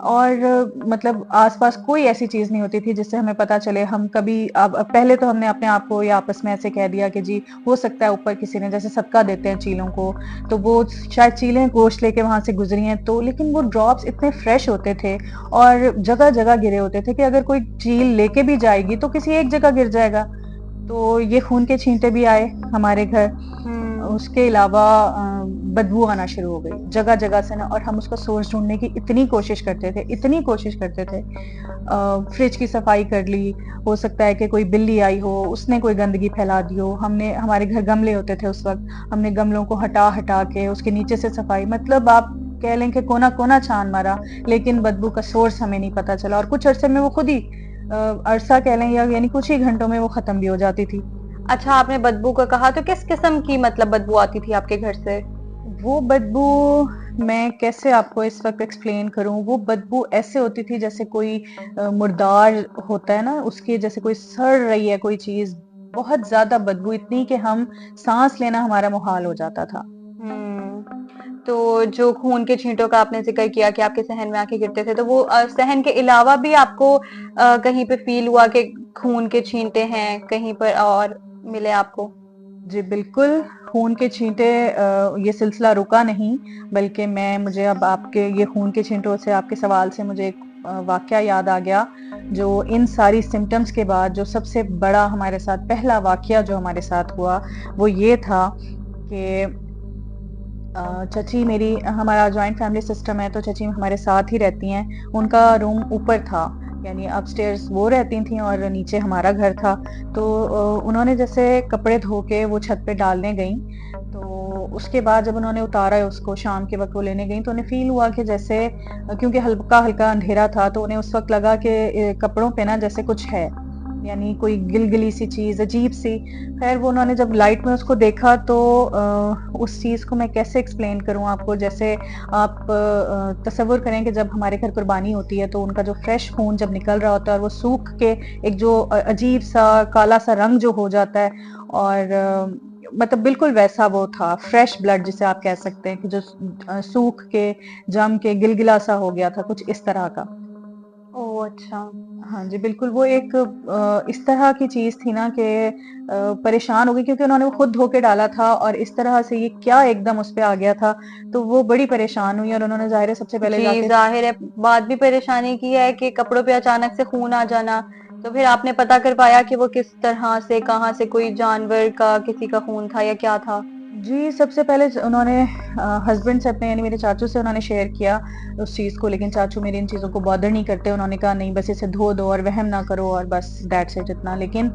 اور مطلب آس پاس کوئی ایسی چیز نہیں ہوتی تھی جس سے ہمیں پتا چلے. ہم کبھی اب پہلے تو ہم نے اپنے آپ کو یا آپس میں ایسے کہہ دیا کہ جی ہو سکتا ہے اوپر کسی نے جیسے صدقہ دیتے ہیں چیلوں کو تو وہ شاید چیلیں گوشت لے کے وہاں سے گزری ہیں تو, لیکن وہ ڈراپس اتنے فریش ہوتے تھے اور جگہ جگہ گرے ہوتے تھے کہ اگر کوئی چیل لے کے بھی جائے گی تو کسی ایک جگہ گر جائے گا. تو یہ خون کے چھینٹے بھی آئے ہمارے گھر. اس کے علاوہ بدبو آنا شروع ہو گئی جگہ جگہ سے نا, اور ہم اس کا سورس ڈھونڈنے کی اتنی کوشش کرتے تھے. فریج کی صفائی کر لی, ہو سکتا ہے کہ کوئی بلی آئی ہو اس نے کوئی گندگی پھیلا دی ہو, ہم نے ہمارے گھر گملے ہوتے تھے اس وقت, ہم نے گملوں کو ہٹا کے اس کے نیچے سے صفائی, مطلب آپ کہہ لیں کہ کونا کونا چھان مارا, لیکن بدبو کا سورس ہمیں نہیں پتا چلا. اور کچھ عرصے میں وہ خود ہی عرصہ کہہ لیں یا یعنی کچھ ہی گھنٹوں میں وہ ختم بھی ہو جاتی تھی. اچھا, آپ نے بدبو کا کہا, تو کس قسم کی مطلب بدبو آتی تھی آپ کے گھر سے؟ وہ بدبو میں کیسے آپ کو اس وقت ایکسپلین کروں, وہ بدبو ایسے ہوتی تھی جیسے کوئی مردار ہوتا ہے نا, اس کی جیسے کوئی سڑ رہی ہے کوئی چیز, بہت زیادہ بدبو, اتنی کہ ہم سانس لینا ہمارا محال ہو جاتا تھا. تو جو خون کے چھینٹوں کا آپ نے ذکر کیا کہ آپ کے صحن میں آ کے گرتے تھے, تو وہ صحن کے علاوہ بھی آپ کو کہیں پہ فیل ہوا کہ خون کے چھینٹے ہیں کہیں پر اور ملے آپ کو؟ جی بالکل, خون کے چھینٹے یہ سلسلہ رکا نہیں, بلکہ مجھے اب آپ کے یہ خون کے چھینٹوں سے آپ کے سوال سے مجھے ایک واقعہ یاد آ گیا, جو ان ساری سمٹمز کے بعد جو سب سے بڑا ہمارے ساتھ پہلا واقعہ جو ہمارے ساتھ ہوا وہ یہ تھا کہ چچی میری, ہمارا جوائنٹ فیملی سسٹم ہے تو چچی ہمارے ساتھ ہی رہتی ہیں, ان کا روم اوپر تھا, یعنی اپ سٹیئرز وہ رہتی تھیں اور نیچے ہمارا گھر تھا. تو انہوں نے جیسے کپڑے دھو کے وہ چھت پہ ڈالنے گئیں, تو اس کے بعد جب انہوں نے اتارا اس کو شام کے وقت وہ لینے گئیں, تو انہیں فیل ہوا کہ جیسے, کیونکہ ہلکا ہلکا اندھیرا تھا, تو انہیں اس وقت لگا کہ کپڑوں پہ نا جیسے کچھ ہے, یعنی کوئی گلگلی سی چیز عجیب سی. خیر وہ انہوں نے جب لائٹ میں اس کو دیکھا تو اس چیز کو میں کیسے ایکسپلین کروں آپ کو, جیسے آپ تصور کریں کہ جب ہمارے گھر قربانی ہوتی ہے تو ان کا جو فریش خون جب نکل رہا ہوتا ہے اور وہ سوکھ کے ایک جو عجیب سا کالا سا رنگ جو ہو جاتا ہے, اور مطلب بالکل ویسا وہ تھا, فریش بلڈ جسے آپ کہہ سکتے ہیں کہ جو سوکھ کے جم کے گلگلا سا ہو گیا تھا, کچھ اس طرح کا. اچھا. ہاں جی بالکل, وہ ایک اس طرح کی چیز تھی نا کہ پریشان ہو گئی, کیونکہ انہوں نے وہ خود دھو کے ڈالا تھا اور اس طرح سے یہ کیا ایک دم اس پہ آ گیا تھا, تو وہ بڑی پریشان ہوئی. اور انہوں نے ظاہر ہے سب سے پہلے جا جی کے, ظاہر ہے بات بھی پریشانی کی ہے کہ کپڑوں پہ اچانک سے خون آ جانا, تو پھر آپ نے پتا کر پایا کہ وہ کس طرح سے, کہاں سے, کوئی جانور کا کسی کا خون تھا یا کیا تھا؟ جی سب سے پہلے انہوں نے ہسبینڈ سے اپنے, یعنی میرے چاچو سے انہوں نے شیئر کیا اس چیز کو, لیکن چاچو میرے ان چیزوں کو بادر نہیں کرتے, انہوں نے کہا نہیں بس اسے دھو دو اور وہم نہ کرو اور بس دیٹس اٹ اتنا. لیکن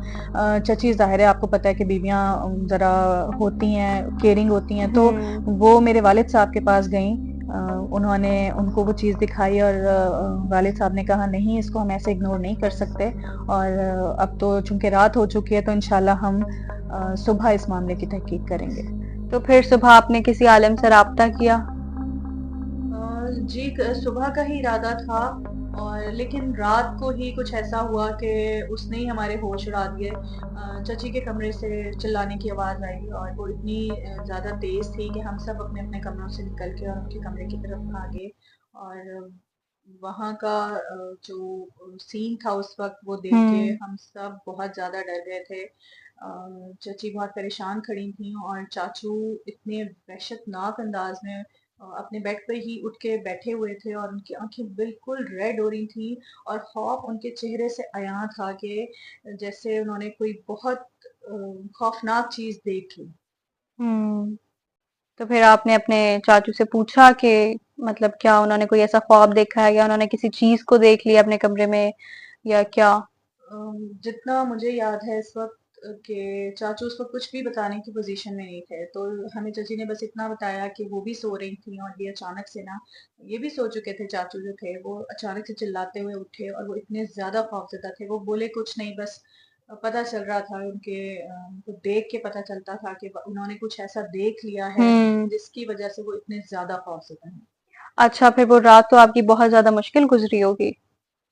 چچی ظاہر ہے آپ کو پتہ ہے کہ بیویاں ذرا ہوتی ہیں, کیئرنگ ہوتی ہیں, تو وہ میرے والد صاحب کے پاس گئیں, انہوں نے ان کو وہ چیز دکھائی اور والد صاحب نے کہا نہیں اس کو ہم ایسے اگنور نہیں کر سکتے, اور اب تو چونکہ رات ہو چکی ہے تو انشاءاللہ ہم صبح اس معاملے کی تحقیق کریں گے. تو پھر صبح آپ نے کسی عالم سے رابطہ کیا؟ جی صبح کا ہی ارادہ تھا, اور لیکن رات کو ہی کچھ ایسا ہوا کہ اس نے ہی ہمارے ہوش اڑا دیے. چچی کے کمرے سے چلانے کی آواز آئی اور وہ اتنی زیادہ تیز تھی کہ ہم سب اپنے اپنے کمروں سے نکل کے اور ان کے کمرے کی طرف بھاگے, اور وہاں کا جو سین تھا اس وقت وہ دیکھ کے ہم سب بہت زیادہ ڈر گئے تھے. چچی بہت پریشان کھڑی تھیں اور چاچو اتنے وحشت ناک انداز میں اپنے بیڈ پہ ہی اٹھ کے بیٹھے ہوئے تھے, اور ان کی آنکھیں بالکل ریڈ ہو رہی تھیں, اور خوف ان کے چہرے سے عیاں تھا کہ جیسے انہوں نے کوئی بہت خوفناک چیز دیکھی. تو پھر آپ نے اپنے چاچو سے پوچھا کہ مطلب کیا انہوں نے کوئی ایسا خواب دیکھا ہے, یا انہوں نے کسی چیز کو دیکھ لیا اپنے کمرے میں, یا کیا؟ جتنا مجھے یاد ہے اس وقت کہ چاچو اس وقت کچھ بھی بتانے کی پوزیشن میں نہیں تھے, تو ہمیں چچی نے بس اتنا بتایا کہ وہ بھی سو رہی تھیں, اور یہ اچانک سے نا, یہ بھی سو چکے تھے چاچو جو تھے, وہ اچانک سے چلاتے ہوئے اٹھے اور وہ اتنے زیادہ خوفزدہ تھے, وہ بولے کچھ نہیں, بس پتا چل رہا تھا ان کے کو دیکھ کے پتا چلتا تھا کہ انہوں نے کچھ ایسا دیکھ لیا ہے جس کی وجہ سے وہ اتنے زیادہ خوفزدہ ہیں. اچھا, پھر وہ رات تو آپ کی بہت زیادہ مشکل گزری ہوگی.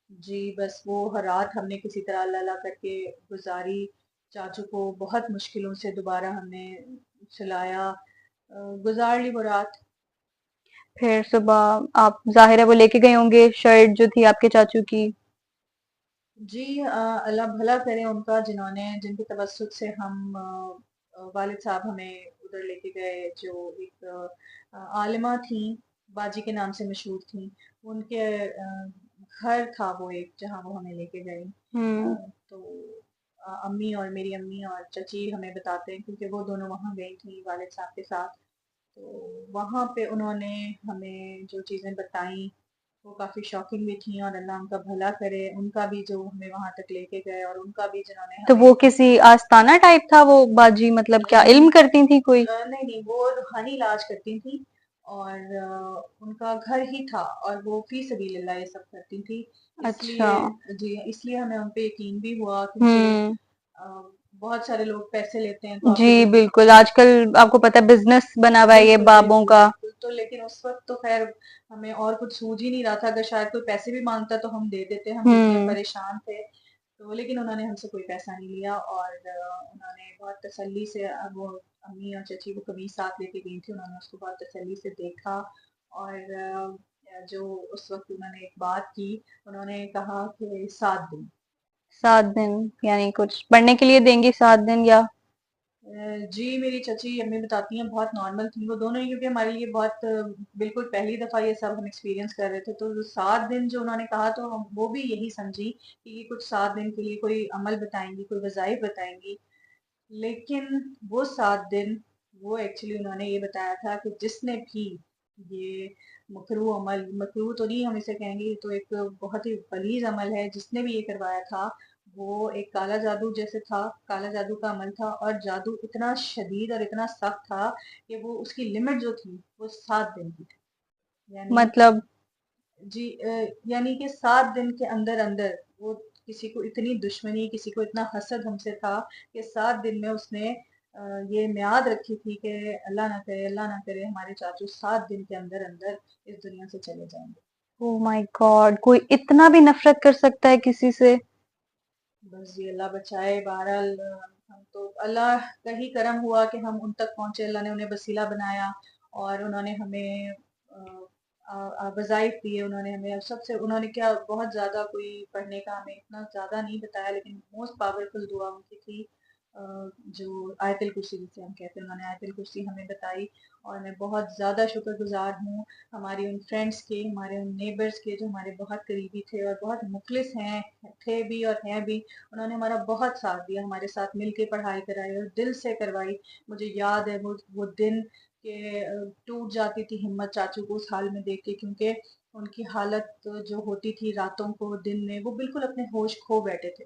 جی بس وہ رات ہم نے کسی طرح اللہ اللہ کر کے گزاری, چاچو کو بہت مشکلوں سے دوبارہ ہم نے چلایا, گزار لی وہ رات. پھر صبح آپ ظاہر ہے وہ لے کے گئے ہوں گے شرٹ جو تھی آپ کے چاچو کی. جی اللہ بھلا کرے ان کا، جن کے توسط سے ہم والد صاحب ہمیں ادھر لے کے گئے، جو ایک عالمہ تھیں، باجی کے نام سے مشہور تھیں، ان کے گھر تھا وہ ایک، جہاں وہ ہمیں لے کے گئی. تو امی اور میری امی اور چچی ہمیں بتاتے ہیں، کیونکہ وہ دونوں وہاں گئی تھیں والد صاحب کے ساتھ. تو وہاں پہ انہوں نے ہمیں جو چیزیں بتائیں وہ کافی شاکنگ بھی تھیں، اور اللہ ان کا بھلا کرے، ان کا بھی جو ہمیں وہاں تک لے کے گئے، اور ان کا بھی جنہوں نے تو ہمیں وہ کسی آستانہ ٹائپ تھا وہ باجی، مطلب کیا علم کرتی تھی کوئی؟ نہیں، وہ روحانی علاج کرتی تھیں، اور ان کا گھر ہی تھا، اور وہ فی سبیل اللہ یہ سب کرتی تھی. اچھا. اس لیے ہمیں ان پہ یقین بھی ہوا، کیونکہ بہت سارے لوگ پیسے لیتے ہیں. جی بالکل، آج کل آپ کو پتہ ہے بزنس بنا ہوا ہے یہ بابوں کا. تو لیکن اس وقت تو خیر ہمیں اور کچھ سوج ہی نہیں رہا تھا. اگر شاید کوئی پیسے بھی مانگتا تو ہم دے دیتے، ہم اتنے پریشان تھے. تو لیکن انہوں نے ہم سے کوئی پیسہ نہیں لیا، اور انہوں نے بہت تسلی سے، اب وہ امی اور چچی وہ قمیص ساتھ لے کے گئی تھی، انہوں نے اس کو بہت تسلی سے دیکھا. اور جو اس وقت انہوں نے ایک بات کی، انہوں نے کہا کہ 7 دن یعنی کچھ پڑھنے کے لیے دیں گی 7 دن یا؟ جی میری چچی امی بتاتی ہیں بہت نارمل تھی وہ دونوں ہی، کیونکہ ہمارے لیے بہت بالکل پہلی دفعہ یہ سب ہم ایکسپیرینس کر رہے تھے. تو 7 دن جو انہوں نے کہا، تو ہم وہ بھی یہی سمجھی کہ یہ کچھ 7 دن کے لیے کوئی عمل بتائیں گی، کوئی وظائف بتائیں گی. لیکن وہ 7 دن وہ ایکچولی انہوں نے یہ بتایا تھا کہ جس نے بھی یہ مکروہ عمل، مکروہ تو نہیں ہم اسے کہیں گے، یہ تو ایک بہت ہی غلیظ عمل ہے، جس نے بھی یہ کروایا تھا وہ ایک کالا جادو جیسے تھا، کالا جادو کا عمل تھا. اور جادو اتنا شدید اور اتنا سخت تھا کہ وہ اس کی لمٹ جو تھی وہ 7 دن کی تھی. مطلب جی یعنی کہ 7 دن کے اندر اندر وہ کسی کو اتنی دشمنی، کسی کو اتنا حسد ہم سے تھا کہ 7 دن میں اس نے یہ میعاد رکھی تھی کہ اللہ نہ کرے ہمارے چاچو 7 دن کے اندر اندر اس دنیا سے چلے جائیں گے. او مائی گاڈ، کوئی اتنا بھی نفرت کر سکتا ہے کسی سے؟ بس جی اللہ بچائے. بہرحال ہم تو اللہ کا ہی کرم ہوا کہ ہم ان تک پہنچے، اللہ نے انہیں وسیلہ بنایا، اور انہوں نے ہمیں وظائف دیے. انہوں نے کیا بہت زیادہ کوئی پڑھنے کا ہمیں اتنا زیادہ نہیں بتایا، لیکن موسٹ پاورفل دعا ان کی تھی جو آیت الکرسی جسے ہم کہتے ہیں. انہوں نے آیت الکرسی ہمیں بتائی، اور میں بہت زیادہ شکر گزار ہوں ہماری ان فرینڈس کے، ہمارے ان نیبرز کے، جو ہمارے بہت قریبی تھے اور بہت مخلص تھے بھی اور ہیں بھی. انہوں نے ہمارا بہت ساتھ دیا، ہمارے ساتھ مل کے پڑھائی کرائی اور دل سے کروائی. مجھے یاد ہے وہ دن کہ ٹوٹ جاتی تھی ہمت چاچو کو اس حال میں دیکھ کے، کیونکہ ان کی حالت جو ہوتی تھی راتوں کو دن میں، وہ بالکل اپنے ہوش کھو بیٹھے تھے.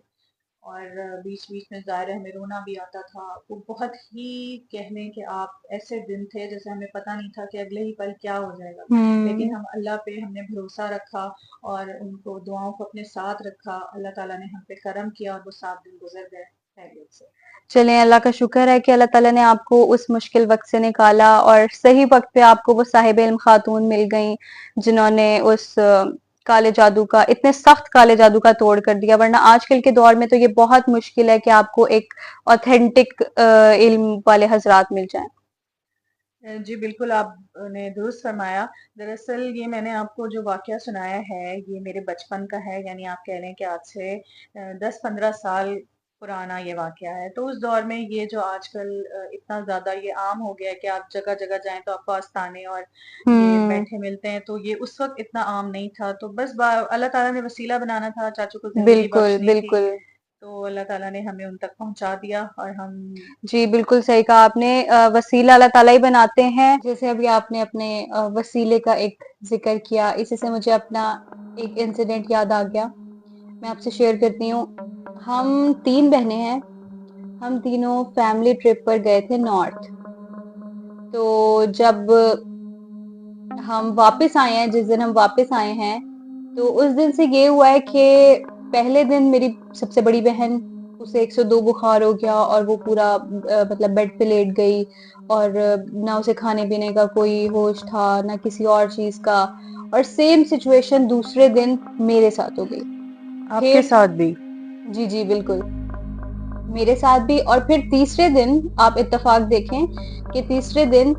اور بیچ بیچ میں ظاہر ہے ہمیں رونا بھی آتا تھا. وہ بہت ہی کہنے کہ آپ ایسے دن تھے جیسے ہمیں پتہ نہیں تھا کہ اگلے ہی پل کیا ہو جائے گا. لیکن ہم اللہ پہ ہم نے بھروسہ رکھا اور ان کو دعاؤں کو اپنے ساتھ رکھا. اللہ تعالیٰ نے ہم پہ کرم کیا اور وہ 7 دن گزر گئے خیریت سے. چلیں اللہ کا شکر ہے کہ اللہ تعالیٰ نے آپ کو اس مشکل وقت سے نکالا، اور صحیح وقت پہ آپ کو وہ صاحب علم خاتون مل گئیں جنہوں نے اس کالے جادو کا، اتنے سخت کالے جادو کا توڑ کر دیا. ورنہ آج کل کے دور میں تو یہ بہت مشکل ہے کہ آپ کو ایک اوتھینٹک علم والے حضرات مل جائیں. جی بالکل آپ نے درست فرمایا. دراصل یہ میں نے آپ کو جو واقعہ سنایا ہے یہ میرے بچپن کا ہے، یعنی آپ کہہ لیں کہ آج سے 10-15 سال پرانا یہ واقعہ ہے. تو اس دور میں یہ جو آج کل اتنا زیادہ یہ عام ہو گیا ہے کہ آپ جگہ جگہ جائیں تو آپ کو آستانے اور یہ بیٹھے ملتے ہیں، تو یہ اس وقت اتنا عام نہیں تھا. تو بس اللہ تعالیٰ نے وسیلہ بنانا تھا، چاچو کو زندگی بخشنی تھی، تو اللہ تعالیٰ نے ہمیں ان تک پہنچا دیا. اور ہم جی بالکل صحیح کہا آپ نے، وسیلہ اللہ تعالیٰ ہی بناتے ہیں. جیسے ابھی آپ نے اپنے وسیلے کا ایک ذکر کیا، اسی سے مجھے اپنا ایک انسیڈنٹ یاد آ گیا، میں آپ سے شیئر کرتی ہوں. ہم 3 بہنیں ہیں، ہم تینوں فیملی ٹرپ پر گئے تھے نارتھ. تو جب ہم واپس آئے ہیں، جس دن ہم واپس آئے ہیں، تو اس دن سے یہ ہوا ہے کہ پہلے دن میری سب سے بڑی بہن، اسے 102 بخار ہو گیا اور وہ پورا مطلب بیڈ پہ لیٹ گئی، اور نہ اسے کھانے پینے کا کوئی ہوش تھا نہ کسی اور چیز کا. اور سیم سچویشن دوسرے دن میرے ساتھ ہو گئی. آپ کے ساتھ بھی؟ جی جی بالکل میرے ساتھ بھی. اور پھر تیسرے دن آپ اتفاق دیکھیں کہ تیسرے دن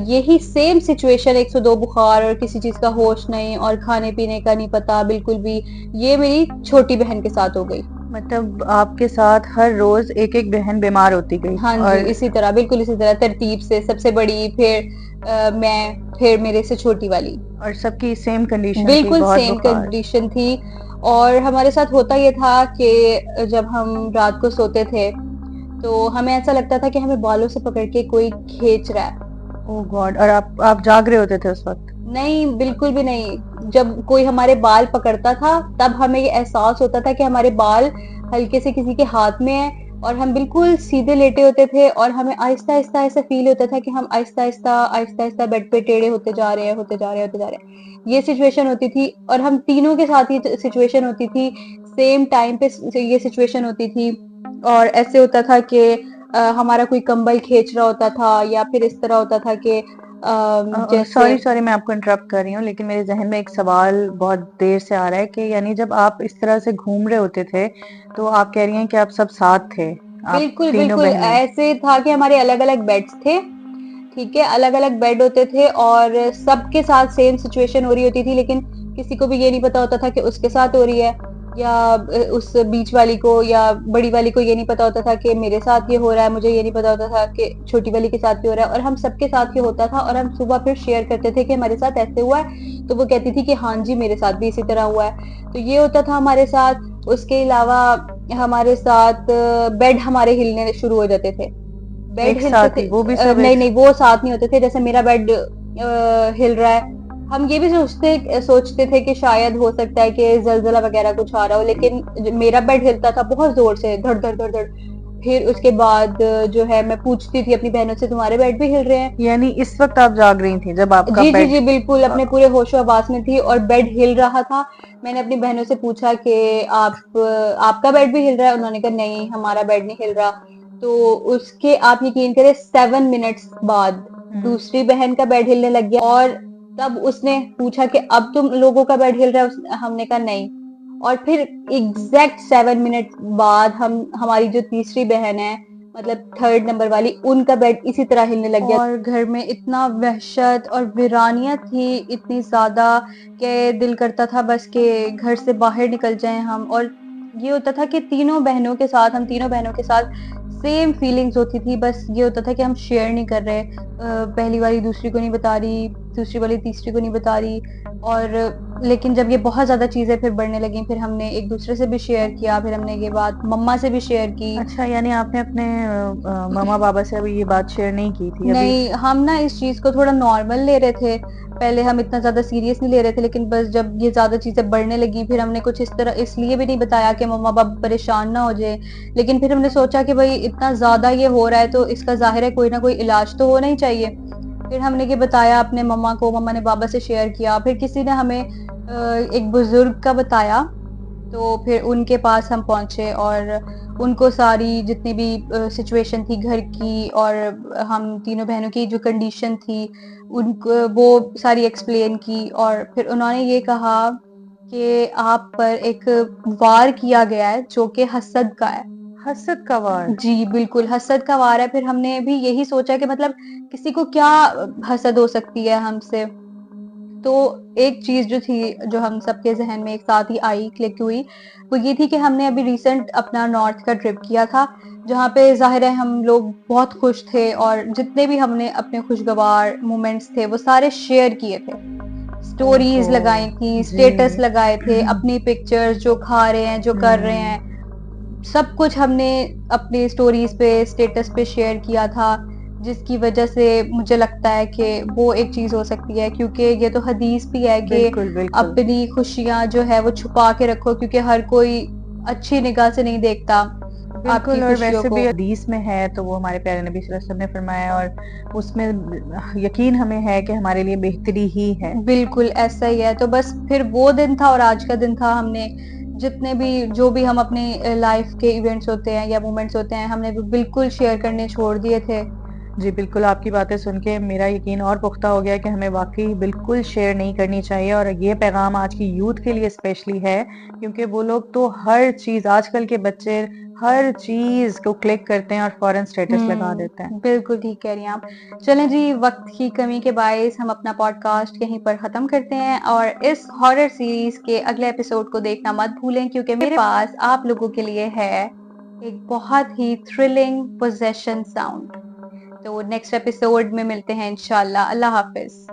یہی سیم سچویشن 102 بخار اور کسی چیز کا ہوش نہیں اور کھانے پینے کا نہیں پتا بالکل بھی، یہ میری چھوٹی بہن کے ساتھ ہو گئی. مطلب آپ کے ساتھ ہر روز ایک ایک بہن بیمار ہوتی گئی؟ ہاں جی، اسی طرح بالکل اسی طرح ترتیب سے، سب سے بڑی، پھر میں، پھر میرے سے چھوٹی والی. اور سب کی سیم کنڈیشن تھی، بالکل بہت سیم بخار. کنڈیشن تھی. اور ہمارے ساتھ ہوتا یہ تھا کہ جب ہم رات کو سوتے تھے تو ہمیں ایسا لگتا تھا کہ ہمیں بالوں سے پکڑ کے کوئی کھینچ رہا ہے. او گاڈ. اور آپ جاگ رہے ہوتے تھے اس وقت؟ نہیں، بالکل بھی نہیں. جب کوئی ہمارے بال پکڑتا تھا تب ہمیں یہ احساس ہوتا تھا کہ ہمارے بال ہلکے سے کسی کے ہاتھ میں ہیں اور ہم بالکل سیدھے لیٹے ہوتے تھے اور ہمیں آہستہ آہستہ ایسا فیل ہوتا تھا کہ ہم آہستہ آہستہ آہستہ آہستہ بیڈ پہ ٹیڑھے ہوتے جا رہے ہیں، ہوتے جا رہے ہیں، ہوتے جا رہے ہیں. یہ سچویشن ہوتی تھی اور ہم تینوں کے ساتھ یہ سچویشن ہوتی تھی، سیم ٹائم پہ یہ سچویشن ہوتی تھی. اور ایسے ہوتا تھا کہ ہمارا کوئی کمبل کھینچ رہا ہوتا تھا یا پھر اس طرح ہوتا تھا کہ جیسے سوری میں آپ کو انٹرپٹ کر رہی ہوں، لیکن میرے ذہن میں ایک سوال بہت دیر سے آ رہا ہے کہ یعنی جب آپ اس طرح سے گھوم رہے ہوتے تھے تو آپ کہہ رہی ہیں کہ آپ سب ساتھ تھے، آپ بالکل تینوں بالکل بہنیں. ایسے تھا کہ ہمارے الگ الگ بیڈس تھے، ٹھیک ہے، الگ الگ بیڈ ہوتے تھے اور سب کے ساتھ سیم سچویشن ہو رہی ہوتی تھی، لیکن کسی کو بھی یہ نہیں پتا ہوتا تھا کہ اس کے ساتھ ہو رہی ہے یا اس بیچ والی کو یا بڑی والی کو یہ نہیں پتا ہوتا تھا کہ میرے ساتھ یہ ہو رہا ہے، مجھے یہ نہیں پتا ہوتا تھا کہ چھوٹی والی کے ساتھ یہ ہو رہا ہے. اور ہم سب کے ساتھ یہ ہوتا تھا اور ہم صبح پھر شیئر کرتے تھے کہ ہمارے ساتھ ایسے ہوا ہے، تو وہ کہتی تھی کہ ہاں جی میرے ساتھ بھی اسی طرح ہوا ہے. تو یہ ہوتا تھا ہمارے ساتھ. اس کے علاوہ ہمارے ساتھ بیڈ ہمارے ہلنے شروع ہو جاتے تھے. بیڈ ایک ہلتے ساتھ تھے، ہی وہ بھی سب نہیں وہ ساتھ نہیں ہوتے تھے. جیسے میرا بیڈ ہل رہا ہے، ہم یہ بھی سوچتے تھے کہ شاید ہو سکتا ہے کہ زلزلہ وغیرہ کچھ آ رہا ہو، لیکن میرا بیڈ ہلتا تھا بہت زور سے، دھڑ دھڑ دھڑ دھڑ. پھر اس کے بعد جو ہے میں پوچھتی تھی اپنی بہنوں سے تمہارے بیڈ بھی ہل رہے ہیں؟ یعنی اس وقت آپ جاگ رہی تھیں جب آپ کا جی جی بیڈ؟ جی بالکل اپنے پورے ہوش و آواز میں تھی اور بیڈ ہل رہا تھا. میں نے اپنی بہنوں سے پوچھا کہ آپ کا بیڈ بھی ہل رہا ہے؟ انہوں نے کہا نہیں ہمارا بیڈ نہیں ہل رہا. تو اس کے آپ یقین کریں 7 منٹس بعد دوسری بہن کا بیڈ ہلنے لگ گیا اور تب اس نے پوچھا کہ اب تم لوگوں کا بیڈ ہل رہا ہے؟ ہم نے کہا نہیں. اور پھر ایگزیکٹ 7 منٹ بعد ہماری جو تیسری بہن ہے، مطلب 3rd نمبر والی، ان کا بیڈ اسی طرح ہلنے لگ گیا. اور گھر میں اتنا وحشت اور ویرانیت تھی اتنی زیادہ کہ دل کرتا تھا بس کہ گھر سے باہر نکل جائیں ہم. اور یہ ہوتا تھا کہ ہم تینوں بہنوں کے ساتھ سیم فیلنگز ہوتی تھی، بس یہ ہوتا تھا کہ ہم شیئر نہیں کر رہے. پہلی والی دوسری کو نہیں بتا رہی، دوسری والی تیسری کو نہیں بتا رہی. اور لیکن جب یہ بہت زیادہ چیزیں پھر بڑھنے لگیں پھر ہم نے ایک دوسرے سے بھی شیئر کیا، پھر ہم نے یہ بات مما سے بھی شیئر کی. اچھا، یعنی آپ نے اپنے ماما بابا سے ابھی یہ بات شیئر نہیں کی تھی ابھی؟ نہیں، ہم نا اس چیز کو تھوڑا نارمل لے رہے تھے. پہلے ہم اتنا زیادہ سیریس نہیں لے رہے تھے، لیکن بس جب یہ زیادہ چیزیں بڑھنے لگیں پھر ہم نے کچھ اس طرح اس لیے بھی نہیں بتایا کہ مما باپ پریشان نہ ہو جائے. لیکن پھر ہم نے سوچا کہ بھائی اتنا زیادہ یہ ہو رہا ہے تو اس کا ظاہر ہے کوئی نہ کوئی علاج تو ہونا ہی چاہیے. پھر ہم نے یہ بتایا اپنے مما کو، مما نے بابا سے شیئر کیا. پھر کسی نے ہمیں ایک بزرگ کا بتایا تو پھر ان کے پاس ہم پہنچے اور ان کو ساری جتنی بھی سچویشن تھی گھر کی اور ہم تینوں بہنوں کی جو کنڈیشن تھی ان کو وہ ساری ایکسپلین کی. اور پھر انہوں نے یہ کہا کہ آپ پر ایک وار کیا گیا ہے جو کہ حسد کا ہے. حسد کا وار؟ جی بالکل حسد کا وار ہے. پھر ہم نے بھی یہی سوچا کہ مطلب کسی کو کیا حسد ہو سکتی ہے ہم سے. تو ایک چیز جو تھی جو ہم سب کے ذہن میں ایک ساتھ ہی آئی، کلک ہوئی، وہ یہ تھی کہ ہم نے ابھی ریسنٹ اپنا نارتھ کا ٹرپ کیا تھا جہاں پہ ظاہر ہے ہم لوگ بہت خوش تھے اور جتنے بھی ہم نے اپنے خوشگوار مومنٹس تھے وہ سارے شیئر کیے تھے. سٹوریز لگائی تھی، سٹیٹس لگائے تھے، اپنی پکچرز جو کھا رہے ہیں جو کر رہے ہیں سب کچھ ہم نے اپنی سٹوریز پہ سٹیٹس پہ شیئر کیا تھا. جس کی وجہ سے مجھے لگتا ہے کہ وہ ایک چیز ہو سکتی ہے، کیونکہ یہ تو حدیث بھی ہے کہ بالکل بالکل اپنی خوشیاں جو ہے وہ چھپا کے رکھو کیونکہ ہر کوئی اچھی نگاہ سے نہیں دیکھتا آپ کی بالکل. اور خوشیوں ویسے کو. بھی حدیث میں ہے تو وہ ہمارے پیارے نبی صلی اللہ علیہ وسلم نے فرمایا اور اس میں یقین ہمیں ہے کہ ہمارے لیے بہتری ہی ہے. بالکل ایسا ہی ہے. تو بس پھر وہ دن تھا اور آج کا دن تھا. ہم نے جتنے بھی جو بھی ہم اپنی لائف کے ایونٹس ہوتے ہیں یا مومنٹس ہوتے ہیں ہم نے بالکل شیئر کرنے چھوڑ دیے تھے. جی بالکل، آپ کی باتیں سن کے میرا یقین اور پختہ ہو گیا کہ ہمیں واقعی بالکل شیئر نہیں کرنی چاہیے، اور یہ پیغام آج کی یوتھ کے لیے اسپیشلی ہے، کیونکہ وہ لوگ تو ہر چیز، آج کل کے بچے ہر چیز کو کلک کرتے ہیں اور فوراً اسٹیٹس لگا دیتے ہیں۔ بالکل ٹھیک کہہ رہی ہیں آپ۔ چلیں جی، وقت کی کمی کے باعث ہم اپنا پوڈ کاسٹ یہیں پر ختم کرتے ہیں، اور اس ہارر سیریز کے اگلے ایپیسوڈ کو دیکھنا مت بھولیں، کیونکہ میرے پاس آپ لوگوں کے لیے ہے ایک بہت ہی تھرلنگ پوزیشن ساؤنڈ۔ تو نیکسٹ ایپیسوڈ میں ملتے ہیں انشاءاللہ۔ اللہ حافظ۔